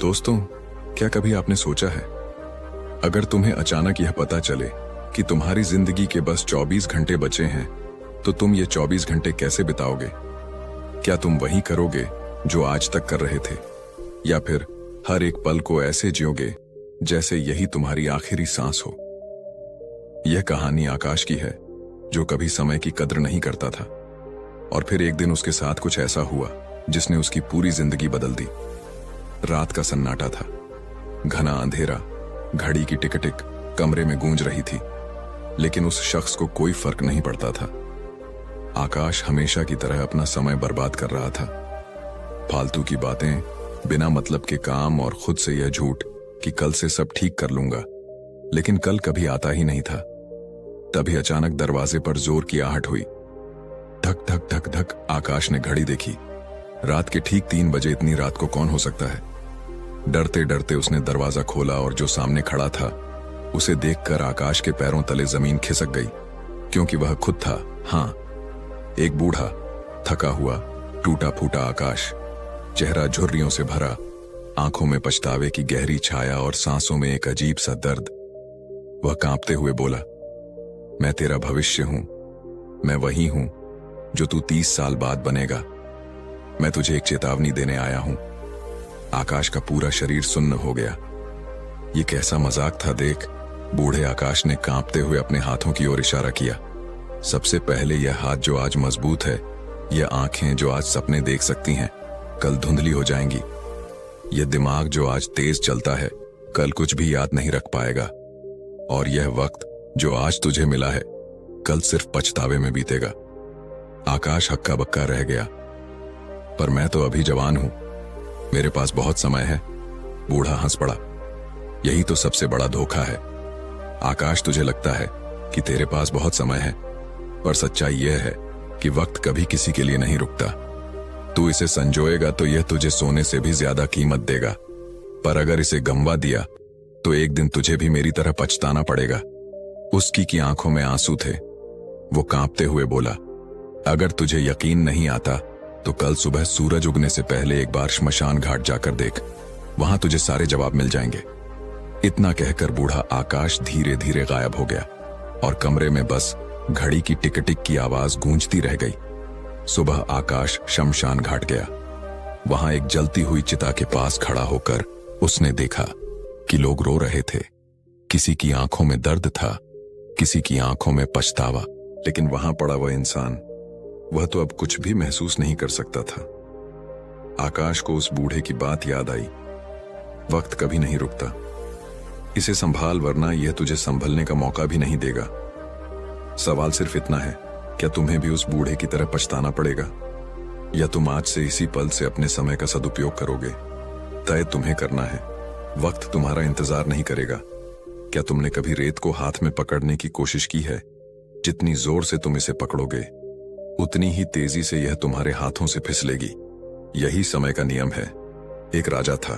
दोस्तों, क्या कभी आपने सोचा है, अगर तुम्हें अचानक यह पता चले कि तुम्हारी जिंदगी के बस 24 घंटे बचे हैं, तो तुम ये 24 घंटे कैसे बिताओगे? क्या तुम वही करोगे जो आज तक कर रहे थे, या फिर हर एक पल को ऐसे जियोगे जैसे यही तुम्हारी आखिरी सांस हो? यह कहानी आकाश की है, जो कभी समय की कद्र नहीं करता था, और फिर एक दिन उसके साथ कुछ ऐसा हुआ जिसने उसकी पूरी जिंदगी बदल दी। रात का सन्नाटा था, घना अंधेरा, घड़ी की टिक-टिक कमरे में गूंज रही थी, लेकिन उस शख्स को कोई फर्क नहीं पड़ता था। आकाश हमेशा की तरह अपना समय बर्बाद कर रहा था। फालतू की बातें, बिना मतलब के काम और खुद से यह झूठ कि कल से सब ठीक कर लूंगा, लेकिन कल कभी आता ही नहीं था। तभी अचानक दरवाजे पर जोर की आहट हुई। धक धक धक धक। आकाश ने घड़ी देखी। रात के ठीक 3 बजे। इतनी रात को कौन हो सकता है? डरते डरते उसने दरवाजा खोला और जो सामने खड़ा था उसे देखकर आकाश के पैरों तले जमीन खिसक गई, क्योंकि वह खुद था। हाँ, एक बूढ़ा, थका हुआ, टूटा फूटा आकाश। चेहरा झुर्रियों से भरा, आंखों में पछतावे की गहरी छाया और सांसों में एक अजीब सा दर्द। वह कांपते हुए बोला, मैं तेरा भविष्य हूं, मैं वही हूं जो तू 30 साल बाद बनेगा। मैं तुझे एक चेतावनी देने आया हूं। आकाश का पूरा शरीर सुन्न हो गया। ये कैसा मजाक था देख। बूढ़े आकाश ने कांपते हुए अपने हाथों की ओर इशारा किया। सबसे पहले यह हाथ जो आज मजबूत है, यह आंखें जो आज सपने देख सकती हैं, कल धुंधली हो जाएंगी। यह दिमाग जो आज तेज चलता है, कल कुछ भी याद नहीं रख पाएगा। और यह वक्त जो आज तुझे मिला है, कल सिर्फ पछतावे में बीतेगा। आकाश हक्का बक्का रह गया। पर मैं तो अभी जवान हूं, मेरे पास बहुत समय है। बूढ़ा हंस पड़ा। यही तो सबसे बड़ा धोखा है। आकाश, तुझे लगता है कि तेरे पास बहुत समय है, पर सच्चाई यह है कि वक्त कभी किसी के लिए नहीं रुकता। तू इसे संजोएगा तो यह तुझे सोने से भी ज्यादा कीमत देगा, पर अगर इसे गंवा दिया तो एक दिन तुझे भी मेरी तरह पछताना पड़ेगा। उसकी की आंखों में आंसू थे। वो कांपते हुए बोला, अगर तुझे यकीन नहीं आता तो कल सुबह सूरज उगने से पहले एक बार श्मशान घाट जाकर देख, वहां तुझे सारे जवाब मिल जाएंगे। इतना कहकर बूढ़ा आकाश धीरे धीरे गायब हो गया और कमरे में बस घड़ी की टिक टिक की आवाज गूंजती रह गई। सुबह आकाश शमशान घाट गया। वहां एक जलती हुई चिता के पास खड़ा होकर उसने देखा कि लोग रो रहे थे। किसी की आंखों में दर्द था, किसी की आंखों में पछतावा, लेकिन वहां पड़ा वह इंसान, वह तो अब कुछ भी महसूस नहीं कर सकता था। आकाश को उस बूढ़े की बात याद आई, वक्त कभी नहीं रुकता। इसे संभाल, वरना यह तुझे संभलने का मौका भी नहीं देगा। सवाल सिर्फ इतना है, क्या तुम्हें भी उस बूढ़े की तरह पछताना पड़ेगा, या तुम आज से इसी पल से अपने समय का सदुपयोग करोगे? तय तुम्हें करना है। वक्त तुम्हारा इंतजार नहीं करेगा। क्या तुमने कभी रेत को हाथ में पकड़ने की कोशिश की है? जितनी जोर से तुम इसे पकड़ोगे, उतनी ही तेजी से यह तुम्हारे हाथों से फिसलेगी। यही समय का नियम है। एक राजा था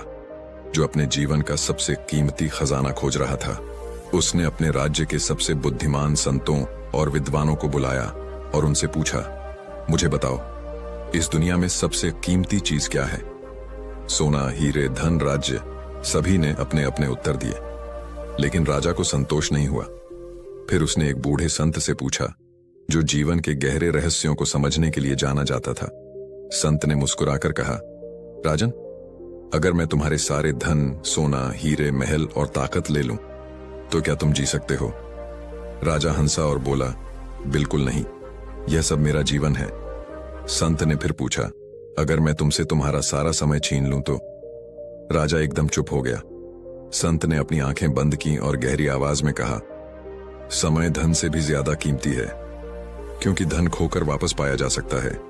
जो अपने जीवन का सबसे कीमती खजाना खोज रहा था। उसने अपने राज्य के सबसे बुद्धिमान संतों और विद्वानों को बुलाया और उनसे पूछा, मुझे बताओ, इस दुनिया में सबसे कीमती चीज क्या है? सोना, हीरे, धन, राज्य, सभी ने अपने अपने उत्तर दिए, लेकिन राजा को संतोष नहीं हुआ। फिर उसने एक बूढ़े संत से पूछा, जो जीवन के गहरे रहस्यों को समझने के लिए जाना जाता था। संत ने मुस्कुराकर कहा, राजन, अगर मैं तुम्हारे सारे धन, सोना, हीरे, महल और ताकत ले लूं, तो क्या तुम जी सकते हो? राजा हंसा और बोला, बिल्कुल नहीं, यह सब मेरा जीवन है। संत ने फिर पूछा, अगर मैं तुमसे तुम्हारा सारा समय छीन लूं तो? राजा एकदम चुप हो गया। संत ने अपनी आंखें बंद की और गहरी आवाज में कहा, समय धन से भी ज्यादा कीमती है, क्योंकि धन खोकर वापस पाया जा सकता है,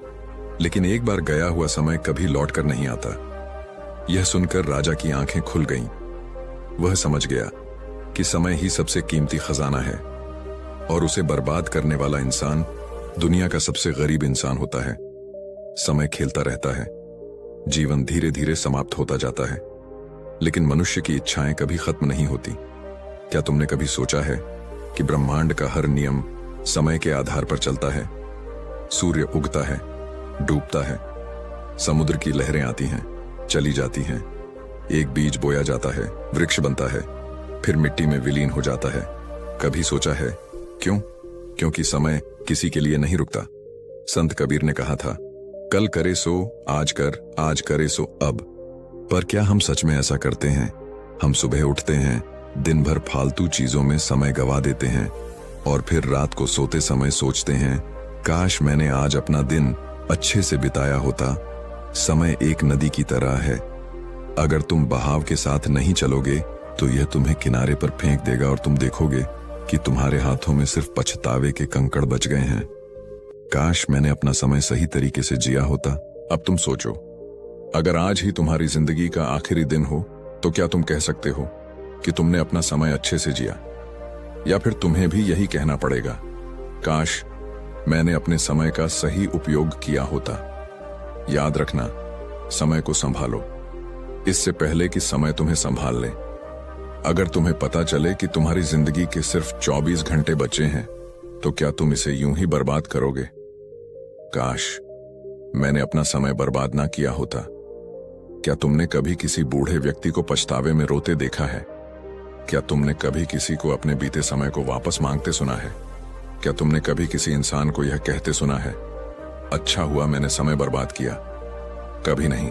लेकिन एक बार गया हुआ समय कभी लौट कर नहीं आता। यह सुनकर राजा की आंखें खुल गईं। वह समझ गया कि समय ही सबसे कीमती खजाना है, और उसे बर्बाद करने वाला इंसान दुनिया का सबसे गरीब इंसान होता है। समय खेलता रहता है, जीवन धीरे धीरे समाप्त होता जाता है, लेकिन मनुष्य की इच्छाएं कभी खत्म नहीं होती। क्या तुमने कभी सोचा है कि ब्रह्मांड का हर नियम समय के आधार पर चलता है? सूर्य उगता है, डूबता है, समुद्र की लहरें आती हैं, चली जाती हैं, एक बीज बोया जाता है, वृक्ष बनता है, फिर मिट्टी में विलीन हो जाता है। कभी सोचा है क्यों? क्योंकि समय किसी के लिए नहीं रुकता। संत कबीर ने कहा था, कल करे सो आज कर, आज करे सो अब। पर क्या हम सच में ऐसा करते हैं? हम सुबह उठते हैं, दिन भर फालतू चीजों में समय गवा देते हैं और फिर रात को सोते समय सोचते हैं, काश मैंने आज अपना दिन अच्छे से बिताया होता। समय एक नदी की तरह है, अगर तुम बहाव के साथ नहीं चलोगे तो यह तुम्हें किनारे पर फेंक देगा और तुम देखोगे कि तुम्हारे हाथों में सिर्फ पछतावे के कंकड़ बच गए हैं। काश मैंने अपना समय सही तरीके से जिया होता। अब तुम सोचो, अगर आज ही तुम्हारी जिंदगी का आखिरी दिन हो तो क्या तुम कह सकते हो कि तुमने अपना समय अच्छे से जिया? या फिर तुम्हें भी यही कहना पड़ेगा, काश मैंने अपने समय का सही उपयोग किया होता। याद रखना, समय को संभालो इससे पहले कि समय तुम्हें संभाल ले। अगर तुम्हें पता चले कि तुम्हारी जिंदगी के सिर्फ 24 घंटे बचे हैं तो क्या तुम इसे यूं ही बर्बाद करोगे? काश मैंने अपना समय बर्बाद ना किया होता। क्या तुमने कभी किसी बूढ़े व्यक्ति को पछतावे में रोते देखा है? क्या तुमने कभी किसी को अपने बीते समय को वापस मांगते सुना है? क्या तुमने कभी किसी इंसान को यह कहते सुना है, अच्छा हुआ मैंने समय बर्बाद किया? कभी नहीं,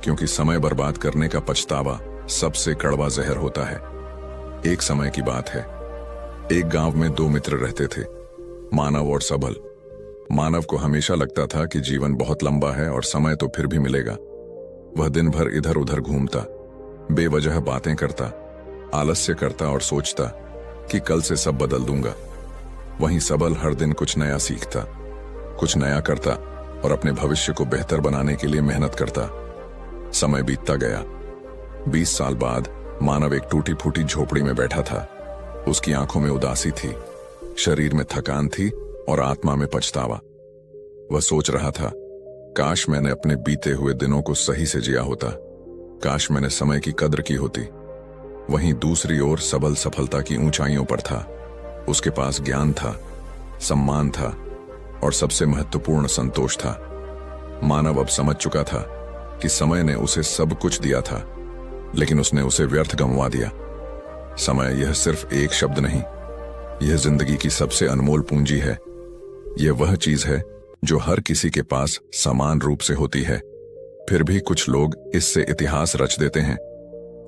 क्योंकि समय बर्बाद करने का पछतावा सबसे कड़वा जहर होता है। एक समय की बात है, एक गांव में दो मित्र रहते थे, मानव और सबल। मानव को हमेशा लगता था कि जीवन बहुत लंबा है और समय तो फिर भी मिलेगा। वह दिन भर इधर उधर घूमता, बेवजह बातें करता, आलस्य करता और सोचता कि कल से सब बदल दूंगा। वहीं सबल हर दिन कुछ नया सीखता, कुछ नया करता और अपने भविष्य को बेहतर बनाने के लिए मेहनत करता। समय बीतता गया। 20 साल बाद मानव एक टूटी फूटी झोपड़ी में बैठा था। उसकी आंखों में उदासी थी, शरीर में थकान थी और आत्मा में पछतावा। वह सोच रहा था, काश मैंने अपने बीते हुए दिनों को सही से जिया होता, काश मैंने समय की कद्र की होती। वहीं दूसरी ओर सबल सफलता की ऊंचाइयों पर था। उसके पास ज्ञान था, सम्मान था और सबसे महत्वपूर्ण संतोष था। मानव अब समझ चुका था कि समय ने उसे सब कुछ दिया था, लेकिन उसने उसे व्यर्थ गंवा दिया। समय यह सिर्फ एक शब्द नहीं, यह जिंदगी की सबसे अनमोल पूंजी है। यह वह चीज है जो हर किसी के पास समान रूप से होती है। फिर भी कुछ लोग इससे इतिहास रच देते हैं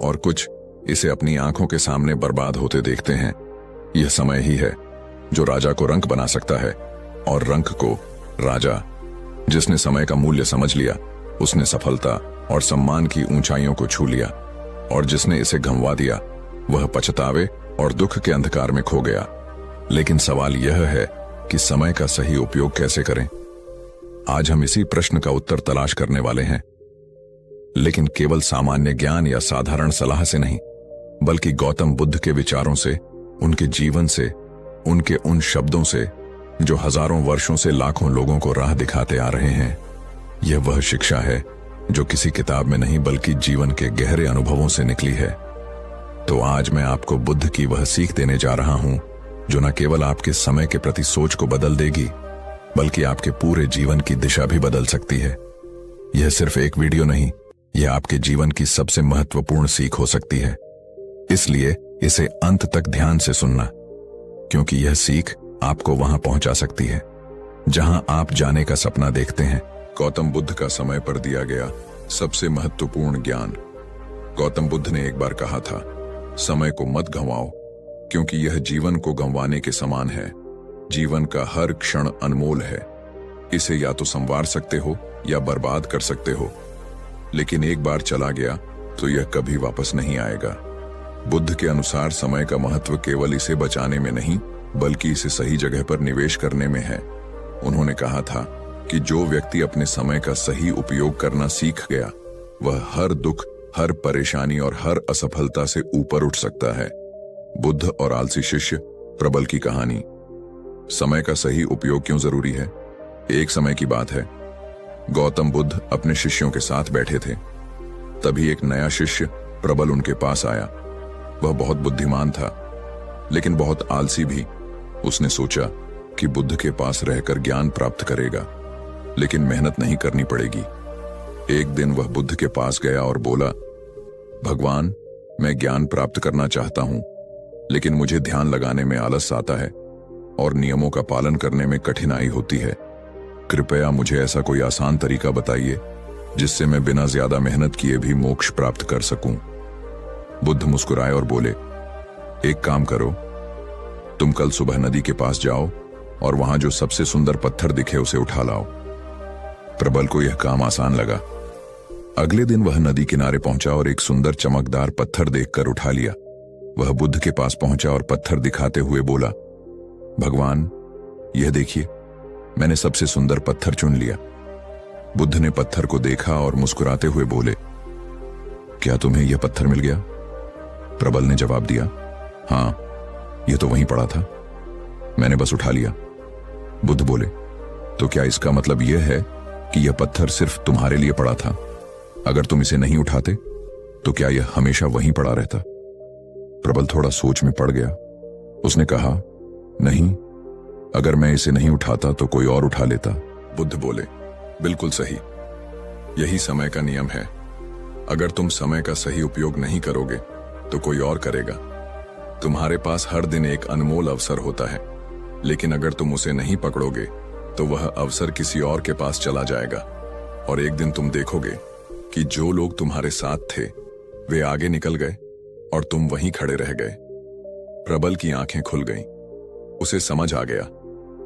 और कुछ इसे अपनी आंखों के सामने बर्बाद होते देखते हैं। यह समय ही है जो राजा को रंक बना सकता है और रंक को राजा। जिसने समय का मूल्य समझ लिया, उसने सफलता और सम्मान की ऊंचाइयों को छू लिया, और जिसने इसे गंवा दिया वह पछतावे और दुख के अंधकार में खो गया। लेकिन सवाल यह है कि समय का सही उपयोग कैसे करें। आज हम इसी प्रश्न का उत्तर तलाश करने वाले हैं, लेकिन केवल सामान्य ज्ञान या साधारण सलाह से नहीं, बल्कि गौतम बुद्ध के विचारों से, उनके जीवन से, उनके उन शब्दों से जो हजारों वर्षों से लाखों लोगों को राह दिखाते आ रहे हैं। यह वह शिक्षा है जो किसी किताब में नहीं बल्कि जीवन के गहरे अनुभवों से निकली है। तो आज मैं आपको बुद्ध की वह सीख देने जा रहा हूं जो न केवल आपके समय के प्रति सोच को बदल देगी, बल्कि आपके पूरे जीवन की दिशा भी बदल सकती है। यह सिर्फ एक वीडियो नहीं, यह आपके जीवन की सबसे महत्वपूर्ण सीख हो सकती है। इसलिए इसे अंत तक ध्यान से सुनना, क्योंकि यह सीख आपको वहां पहुंचा सकती है जहां आप जाने का सपना देखते हैं। गौतम बुद्ध का समय पर दिया गया सबसे महत्वपूर्ण ज्ञान। गौतम बुद्ध ने एक बार कहा था, समय को मत गंवाओ, क्योंकि यह जीवन को गंवाने के समान है। जीवन का हर क्षण अनमोल है। इसे या तो संवार सकते हो या बर्बाद कर सकते हो, लेकिन एक बार चला गया तो यह कभी वापस नहीं आएगा। बुद्ध के अनुसार समय का महत्व केवल इसे बचाने में नहीं, बल्कि इसे सही जगह पर निवेश करने में है। उन्होंने कहा था कि जो व्यक्ति अपने समय का सही उपयोग करना सीख गया, वह हर दुख, हर परेशानी और हर असफलता से ऊपर उठ सकता है। बुद्ध और आलसी शिष्य प्रबल की कहानी। समय का सही उपयोग क्यों जरूरी है? एक समय की बात है, गौतम बुद्ध अपने शिष्यों के साथ बैठे थे। तभी एक नया शिष्य प्रबल उनके पास आया। वह बहुत बुद्धिमान था, लेकिन बहुत आलसी भी। उसने सोचा कि बुद्ध के पास रहकर ज्ञान प्राप्त करेगा, लेकिन मेहनत नहीं करनी पड़ेगी। एक दिन वह बुद्ध के पास गया और बोला, भगवान, मैं ज्ञान प्राप्त करना चाहता हूं, लेकिन मुझे ध्यान लगाने में आलस आता है और नियमों का पालन करने में कठिनाई होती है। कृपया मुझे ऐसा कोई आसान तरीका बताइए जिससे मैं बिना ज्यादा मेहनत किए भी मोक्ष प्राप्त कर सकूं। बुद्ध मुस्कुराए और बोले, एक काम करो, तुम कल सुबह नदी के पास जाओ और वहां जो सबसे सुंदर पत्थर दिखे उसे उठा लाओ। प्रबल को यह काम आसान लगा। अगले दिन वह नदी किनारे पहुंचा और एक सुंदर चमकदार पत्थर देखकर उठा लिया। वह बुद्ध के पास पहुंचा और पत्थर दिखाते हुए बोला, भगवान, यह देखिए, मैंने सबसे सुंदर पत्थर चुन लिया। बुद्ध ने पत्थर को देखा और मुस्कुराते हुए बोले, क्या तुम्हें यह पत्थर मिल गया? प्रबल ने जवाब दिया, हां, यह तो वहीं पड़ा था, मैंने बस उठा लिया। बुद्ध बोले, तो क्या इसका मतलब यह है कि यह पत्थर सिर्फ तुम्हारे लिए पड़ा था? अगर तुम इसे नहीं उठाते तो क्या यह हमेशा वहीं पड़ा रहता? प्रबल थोड़ा सोच में पड़ गया। उसने कहा, नहीं, अगर मैं इसे नहीं उठाता तो कोई और उठा लेता। बुद्ध बोले, बिल्कुल सही, यही समय का नियम है। अगर तुम समय का सही उपयोग नहीं करोगे तो कोई और करेगा। तुम्हारे पास हर दिन एक अनमोल अवसर होता है, लेकिन अगर तुम उसे नहीं पकड़ोगे तो वह अवसर किसी और के पास चला जाएगा और एक दिन तुम देखोगे कि जो लोग तुम्हारे साथ थे वे आगे निकल गए और तुम वहीं खड़े रह गए। प्रबल की आंखें खुल गईं। उसे समझ आ गया,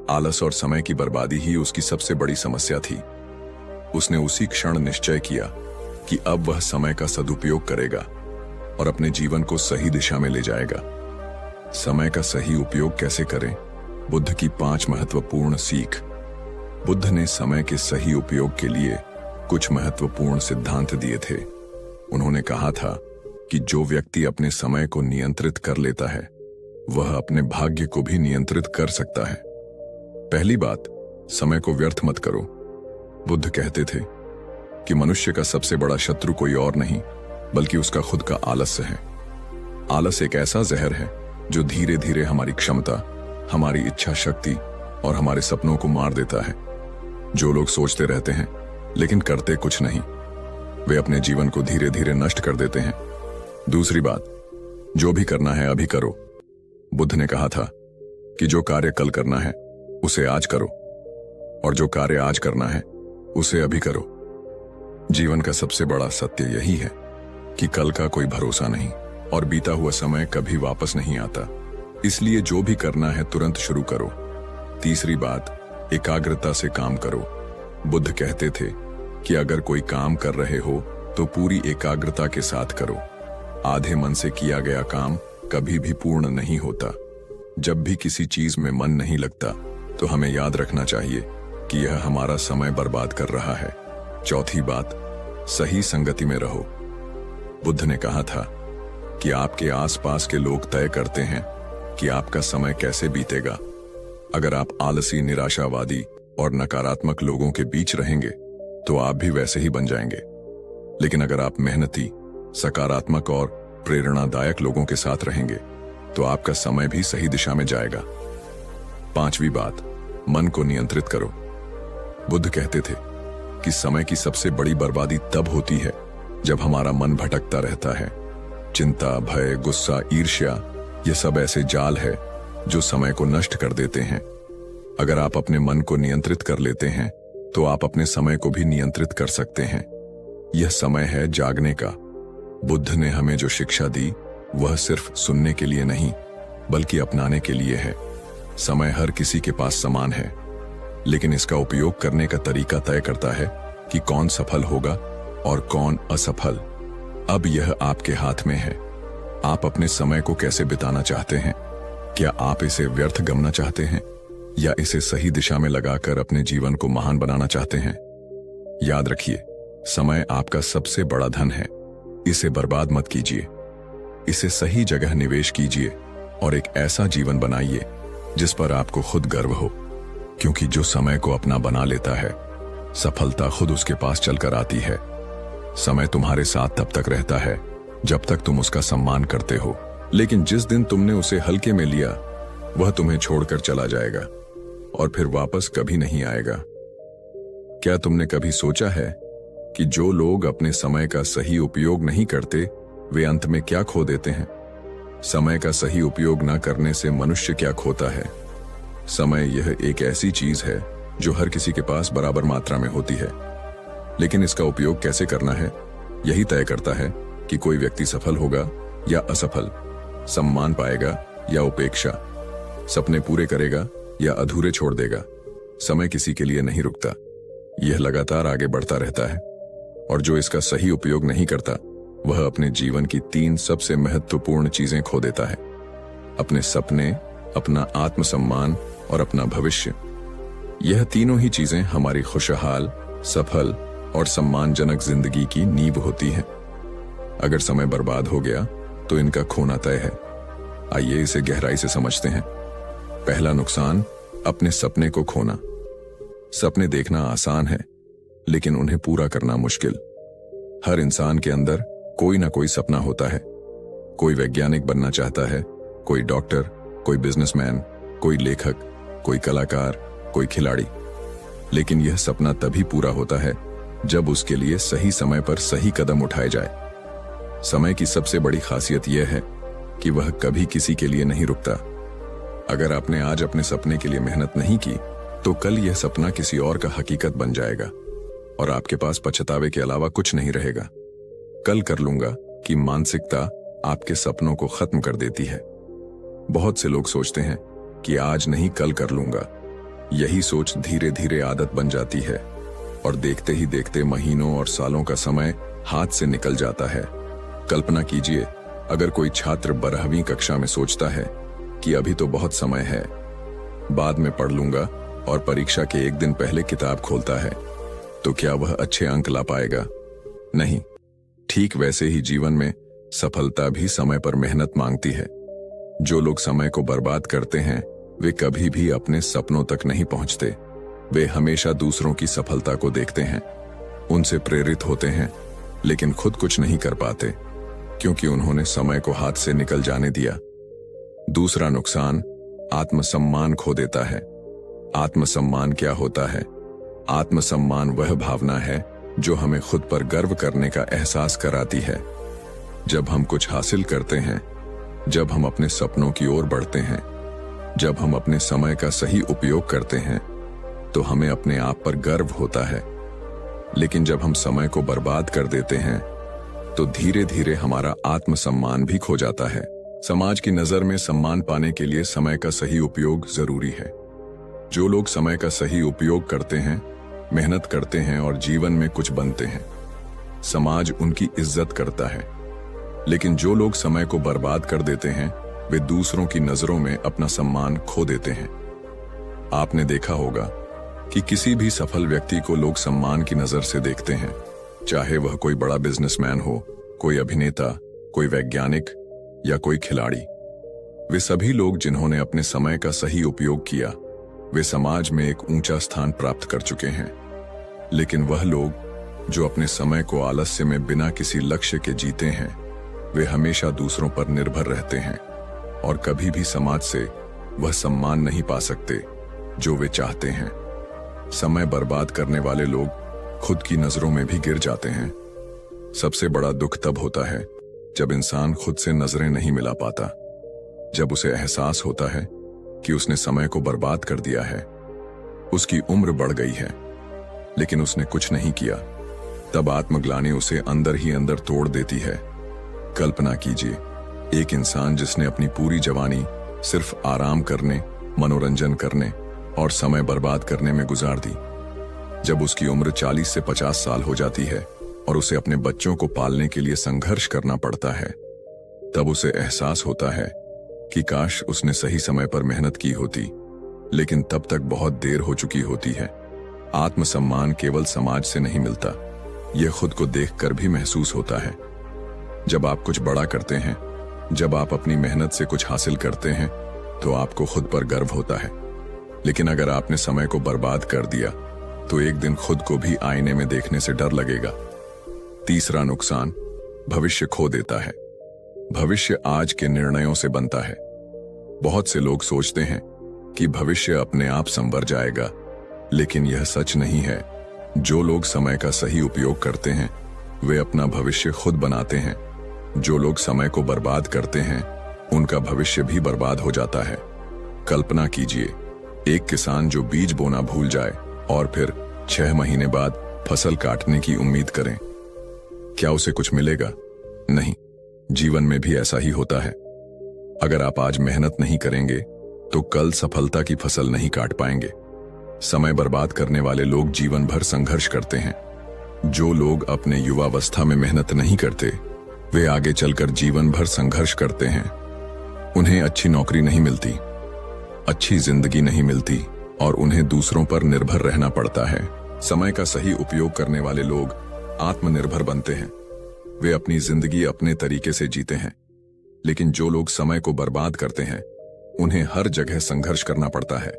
आलस और समय की बर्बादी ही उसकी सबसे बड़ी समस्या थी। उसने उसी क्षण निश्चय किया कि अब वह समय का सदुपयोग करेगा और अपने जीवन को सही दिशा में ले जाएगा। समय का सही उपयोग कैसे करें? बुद्ध की 5 महत्वपूर्ण सीख। बुद्ध ने समय के सही उपयोग के लिए कुछ महत्वपूर्ण सिद्धांत दिए थे। उन्होंने कहा था कि जो व्यक्ति अपने समय को नियंत्रित कर लेता है वह अपने भाग्य को भी नियंत्रित कर सकता है। पहली बात, समय को व्यर्थ मत करो। बुद्ध कहते थे कि मनुष्य का सबसे बड़ा शत्रु कोई और नहीं बल्कि उसका खुद का आलस्य है। आलस एक ऐसा जहर है जो धीरे धीरे हमारी क्षमता, हमारी इच्छा शक्ति और हमारे सपनों को मार देता है। जो लोग सोचते रहते हैं लेकिन करते कुछ नहीं, वे अपने जीवन को धीरे धीरे नष्ट कर देते हैं। दूसरी बात, जो भी करना है अभी करो। बुद्ध ने कहा था कि जो कार्य कल करना है उसे आज करो और जो कार्य आज करना है उसे अभी करो। जीवन का सबसे बड़ा सत्य यही है कि कल का कोई भरोसा नहीं और बीता हुआ समय कभी वापस नहीं आता। इसलिए जो भी करना है तुरंत शुरू करो। तीसरी बात, एकाग्रता से काम करो। बुद्ध कहते थे कि अगर कोई काम कर रहे हो तो पूरी एकाग्रता के साथ करो। आधे मन से किया गया काम कभी भी पूर्ण नहीं होता। जब भी किसी चीज में मन नहीं लगता तो हमें याद रखना चाहिए कि यह हमारा समय बर्बाद कर रहा है। चौथी बात, सही संगति में रहो। बुद्ध ने कहा था कि आपके आसपास के लोग तय करते हैं कि आपका समय कैसे बीतेगा। अगर आप आलसी, निराशावादी और नकारात्मक लोगों के बीच रहेंगे तो आप भी वैसे ही बन जाएंगे। लेकिन अगर आप मेहनती, सकारात्मक और प्रेरणादायक लोगों के साथ रहेंगे तो आपका समय भी सही दिशा में जाएगा। पांचवी बात, मन को नियंत्रित करो। बुद्ध कहते थे कि समय की सबसे बड़ी बर्बादी तब होती है जब हमारा मन भटकता रहता है। चिंता, भय, गुस्सा, ईर्ष्या, ये सब ऐसे जाल है जो समय को नष्ट कर देते हैं। अगर आप अपने मन को नियंत्रित कर लेते हैं तो आप अपने समय को भी नियंत्रित कर सकते हैं। यह समय है जागने का। बुद्ध ने हमें जो शिक्षा दी वह सिर्फ सुनने के लिए नहीं बल्कि अपनाने के लिए है। समय हर किसी के पास समान है, लेकिन इसका उपयोग करने का तरीका तय करता है कि कौन सफल होगा और कौन असफल। अब यह आपके हाथ में है। आप अपने समय को कैसे बिताना चाहते हैं? क्या आप इसे व्यर्थ गंवाना चाहते हैं या इसे सही दिशा में लगाकर अपने जीवन को महान बनाना चाहते हैं? याद रखिए, समय आपका सबसे बड़ा धन है। इसे बर्बाद मत कीजिए। इसे सही जगह निवेश कीजिए और एक ऐसा जीवन बनाइए जिस पर आपको खुद गर्व हो, क्योंकि जो समय को अपना बना लेता है सफलता खुद उसके पास चलकर आती है। समय तुम्हारे साथ तब तक रहता है जब तक तुम उसका सम्मान करते हो, लेकिन जिस दिन तुमने उसे हल्के में लिया वह तुम्हें छोड़कर चला जाएगा और फिर वापस कभी नहीं आएगा। क्या तुमने कभी सोचा है कि जो लोग अपने समय का सही उपयोग नहीं करते वे अंत में क्या खो देते हैं? समय का सही उपयोग न करने से मनुष्य क्या खोता है? समय यह एक ऐसी चीज है जो हर किसी के पास बराबर मात्रा में होती है, लेकिन इसका उपयोग कैसे करना है यही तय करता है कि कोई व्यक्ति सफल होगा या असफल, सम्मान पाएगा या उपेक्षा, सपने पूरे करेगा या अधूरे छोड़ देगा। समय किसी के लिए नहीं रुकता, यह लगातार आगे बढ़ता रहता है, और जो इसका सही उपयोग नहीं करता वह अपने जीवन की 3 सबसे महत्वपूर्ण चीजें खो देता है: अपने सपने, अपना आत्मसम्मान और अपना भविष्य। यह तीनों ही चीजें हमारी खुशहाल, सफल और सम्मानजनक जिंदगी की नींव होती हैं। अगर समय बर्बाद हो गया तो इनका खोना तय है। आइए इसे गहराई से समझते हैं। पहला नुकसान, अपने सपने को खोना। सपने देखना आसान है, लेकिन उन्हें पूरा करना मुश्किल। हर इंसान के अंदर कोई ना कोई सपना होता है। कोई वैज्ञानिक बनना चाहता है, कोई डॉक्टर, कोई बिजनेसमैन, कोई लेखक, कोई कलाकार, कोई खिलाड़ी। लेकिन यह सपना तभी पूरा होता है जब उसके लिए सही समय पर सही कदम उठाए जाए। समय की सबसे बड़ी खासियत यह है कि वह कभी किसी के लिए नहीं रुकता। अगर आपने आज अपने सपने के लिए मेहनत नहीं की तो कल यह सपना किसी और का हकीकत बन जाएगा और आपके पास पछतावे के अलावा कुछ नहीं रहेगा। कल कर लूंगा कि मानसिकता आपके सपनों को खत्म कर देती है। बहुत से लोग सोचते हैं कि आज नहीं कल कर लूंगा। यही सोच धीरे धीरे आदत बन जाती है और देखते ही देखते महीनों और सालों का समय हाथ से निकल जाता है। कल्पना कीजिए, अगर कोई छात्र 12वीं कक्षा में सोचता है कि अभी तो बहुत समय है, बाद में पढ़ लूंगा, और परीक्षा के एक दिन पहले किताब खोलता है, तो क्या वह अच्छे अंक ला पाएगा? नहीं। ठीक वैसे ही जीवन में सफलता भी समय पर मेहनत मांगती है। जो लोग समय को बर्बाद करते हैं वे कभी भी अपने सपनों तक नहीं पहुंचते। वे हमेशा दूसरों की सफलता को देखते हैं, उनसे प्रेरित होते हैं, लेकिन खुद कुछ नहीं कर पाते क्योंकि उन्होंने समय को हाथ से निकल जाने दिया। दूसरा नुकसान, आत्मसम्मान खो देता है। आत्मसम्मान क्या होता है? आत्मसम्मान वह भावना है जो हमें खुद पर गर्व करने का एहसास कराती है। जब हम कुछ हासिल करते हैं, जब हम अपने सपनों की ओर बढ़ते हैं, जब हम अपने समय का सही उपयोग करते हैं, तो हमें अपने आप पर गर्व होता है। लेकिन जब हम समय को बर्बाद कर देते हैं तो धीरे धीरे हमारा आत्मसम्मान भी खो जाता है। समाज की नजर में सम्मान पाने के लिए समय का सही उपयोग जरूरी है। जो लोग समय का सही उपयोग करते हैं, मेहनत करते हैं और जीवन में कुछ बनते हैं, समाज उनकी इज्जत करता है। लेकिन जो लोग समय को बर्बाद कर देते हैं वे दूसरों की नजरों में अपना सम्मान खो देते हैं। आपने देखा होगा कि किसी भी सफल व्यक्ति को लोग सम्मान की नजर से देखते हैं, चाहे वह कोई बड़ा बिजनेसमैन हो, कोई अभिनेता, कोई वैज्ञानिक या कोई खिलाड़ी। वे सभी लोग जिन्होंने अपने समय का सही उपयोग किया, वे समाज में एक ऊंचा स्थान प्राप्त कर चुके हैं। लेकिन वह लोग जो अपने समय को आलस्य में बिना किसी लक्ष्य के जीते हैं, वे हमेशा दूसरों पर निर्भर रहते हैं और कभी भी समाज से वह सम्मान नहीं पा सकते जो वे चाहते हैं। समय बर्बाद करने वाले लोग खुद की नजरों में भी गिर जाते हैं। सबसे बड़ा दुख तब होता है जब इंसान खुद से नजरें नहीं मिला पाता, जब उसे एहसास होता है कि उसने समय को बर्बाद कर दिया है। उसकी उम्र बढ़ गई है लेकिन उसने कुछ नहीं किया। तब आत्मग्लानि उसे अंदर ही अंदर तोड़ देती है। कल्पना कीजिए, एक इंसान जिसने अपनी पूरी जवानी सिर्फ आराम करने, मनोरंजन करने और समय बर्बाद करने में गुजार दी। जब उसकी उम्र 40 से 50 साल हो जाती है और उसे अपने बच्चों को पालने के लिए संघर्ष करना पड़ता है, तब उसे एहसास होता है कि काश उसने सही समय पर मेहनत की होती, लेकिन तब तक बहुत देर हो चुकी होती है। आत्मसम्मान केवल समाज से नहीं मिलता, यह खुद को देखकर भी महसूस होता है। जब आप कुछ बड़ा करते हैं, जब आप अपनी मेहनत से कुछ हासिल करते हैं, तो आपको खुद पर गर्व होता है। लेकिन अगर आपने समय को बर्बाद कर दिया तो एक दिन खुद को भी आईने में देखने से डर लगेगा। तीसरा नुकसान, भविष्य खो देता है। भविष्य आज के निर्णयों से बनता है। बहुत से लोग सोचते हैं कि भविष्य अपने आप संवर जाएगा, लेकिन यह सच नहीं है। जो लोग समय का सही उपयोग करते हैं वे अपना भविष्य खुद बनाते हैं। जो लोग समय को बर्बाद करते हैं उनका भविष्य भी बर्बाद हो जाता है। कल्पना कीजिए, एक किसान जो बीज बोना भूल जाए और फिर 6 महीने बाद फसल काटने की उम्मीद करें। क्या उसे कुछ मिलेगा? नहीं। जीवन में भी ऐसा ही होता है। अगर आप आज मेहनत नहीं करेंगे तो कल सफलता की फसल नहीं काट पाएंगे। समय बर्बाद करने वाले लोग जीवन भर संघर्ष करते हैं। जो लोग अपने युवावस्था में मेहनत नहीं करते वे आगे चलकर जीवन भर संघर्ष करते हैं। उन्हें अच्छी नौकरी नहीं मिलती, अच्छी जिंदगी नहीं मिलती और उन्हें दूसरों पर निर्भर रहना पड़ता है। समय का सही उपयोग करने वाले लोग आत्मनिर्भर बनते हैं। वे अपनी जिंदगी अपने तरीके से जीते हैं। लेकिन जो लोग समय को बर्बाद करते हैं उन्हें हर जगह संघर्ष करना पड़ता है।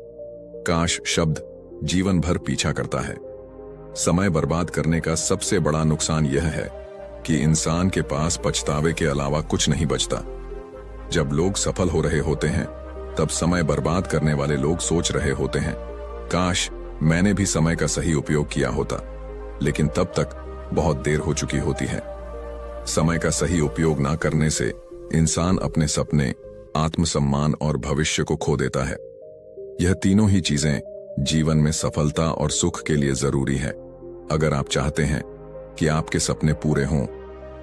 काश शब्द जीवन भर पीछा करता है। समय बर्बाद करने का सबसे बड़ा नुकसान यह है कि इंसान के पास पछतावे के अलावा कुछ नहीं बचता। जब लोग सफल हो रहे होते हैं तब समय बर्बाद करने वाले लोग सोच रहे होते हैं, काश मैंने भी समय का सही उपयोग किया होता। लेकिन तब तक बहुत देर हो चुकी होती है। समय का सही उपयोग ना करने से इंसान अपने सपने, आत्मसम्मान और भविष्य को खो देता है। यह तीनों ही चीजें जीवन में सफलता और सुख के लिए जरूरी है। अगर आप चाहते हैं कि आपके सपने पूरे हों,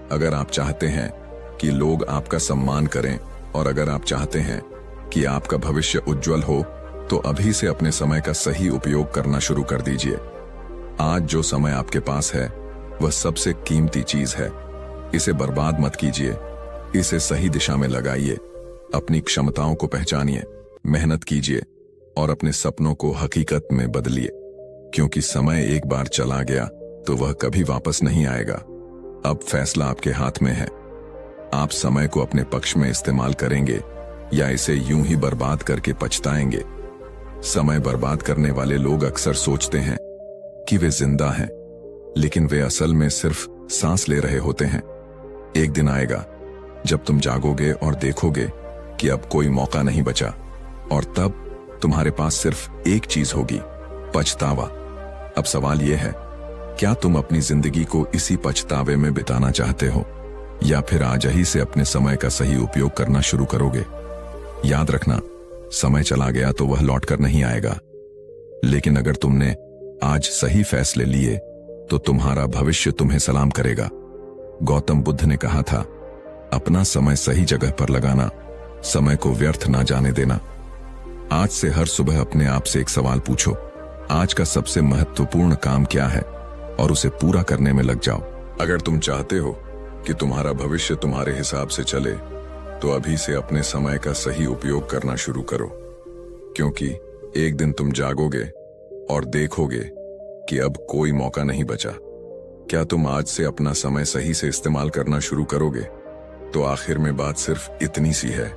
अगर आप चाहते हैं कि लोग आपका सम्मान करें और अगर आप चाहते हैं कि आपका भविष्य उज्जवल हो, तो अभी से अपने समय का सही उपयोग करना शुरू कर दीजिए। आज जो समय आपके पास है वह सबसे कीमती चीज है। इसे बर्बाद मत कीजिए, इसे सही दिशा में लगाइए। अपनी क्षमताओं को पहचानिए, मेहनत कीजिए और अपने सपनों को हकीकत में बदलिए। क्योंकि समय एक बार चला गया तो वह कभी वापस नहीं आएगा। अब फैसला आपके हाथ में है। आप समय को अपने पक्ष में इस्तेमाल करेंगे या इसे यूं ही बर्बाद करके पछताएंगे। समय बर्बाद करने वाले लोग अक्सर सोचते हैं कि वे जिंदा हैं, लेकिन वे असल में सिर्फ सांस ले रहे होते हैं। एक दिन आएगा जब तुम जागोगे और देखोगे कि अब कोई मौका नहीं बचा, और तब तुम्हारे पास सिर्फ एक चीज होगी, पछतावा। अब सवाल यह है, क्या तुम अपनी जिंदगी को इसी पछतावे में बिताना चाहते हो या फिर आज ही से अपने समय का सही उपयोग करना शुरू करोगे? याद रखना, समय चला गया तो वह लौटकर नहीं आएगा, लेकिन अगर तुमने आज सही फैसले लिए तो तुम्हारा भविष्य तुम्हें सलाम करेगा। गौतम बुद्ध ने कहा था, अपना समय सही जगह पर लगाना, समय को व्यर्थ ना जाने देना। आज से हर सुबह अपने आप से एक सवाल पूछो, आज का सबसे महत्वपूर्ण काम क्या है, और उसे पूरा करने में लग जाओ। अगर तुम चाहते हो कि तुम्हारा भविष्य तुम्हारे हिसाब से चले तो अभी से अपने समय का सही उपयोग करना शुरू करो, क्योंकि एक दिन तुम जागोगे और देखोगे कि अब कोई मौका नहीं बचा। क्या तुम आज से अपना समय सही से इस्तेमाल करना शुरू करोगे? तो आखिर में बात सिर्फ इतनी सी है,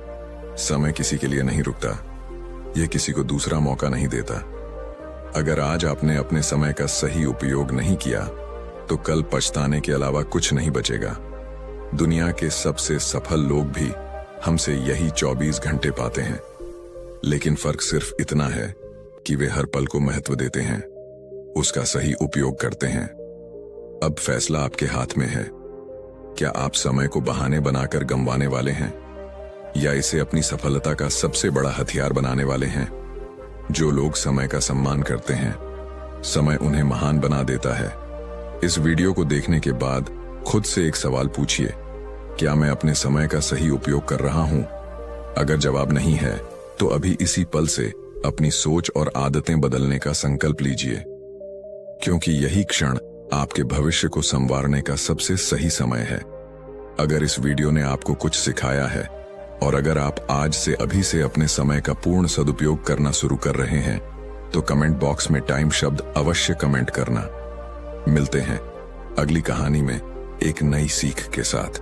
समय किसी के लिए नहीं रुकता, यह किसी को दूसरा मौका नहीं देता। अगर आज आपने अपने समय का सही उपयोग नहीं किया तो कल पछताने के अलावा कुछ नहीं बचेगा। दुनिया के सबसे सफल लोग भी हमसे यही 24 घंटे पाते हैं, लेकिन फर्क सिर्फ इतना है कि वे हर पल को महत्व देते हैं, उसका सही उपयोग करते हैं। अब फैसला आपके हाथ में है। क्या आप समय को बहाने बनाकर गंवाने वाले हैं या इसे अपनी सफलता का सबसे बड़ा हथियार बनाने वाले हैं? जो लोग समय का सम्मान करते हैं, समय उन्हें महान बना देता है। इस वीडियो को देखने के बाद खुद से एक सवाल पूछिए, क्या मैं अपने समय का सही उपयोग कर रहा हूं? अगर जवाब नहीं है तो अभी इसी पल से अपनी सोच और आदतें बदलने का संकल्प लीजिए, क्योंकि यही क्षण आपके भविष्य को संवारने का सबसे सही समय है। अगर इस वीडियो ने आपको कुछ सिखाया है और अगर आप आज से अभी से अपने समय का पूर्ण सदुपयोग करना शुरू कर रहे हैं तो कमेंट बॉक्स में टाइम शब्द अवश्य कमेंट करना। मिलते हैं अगली कहानी में एक नई सीख के साथ।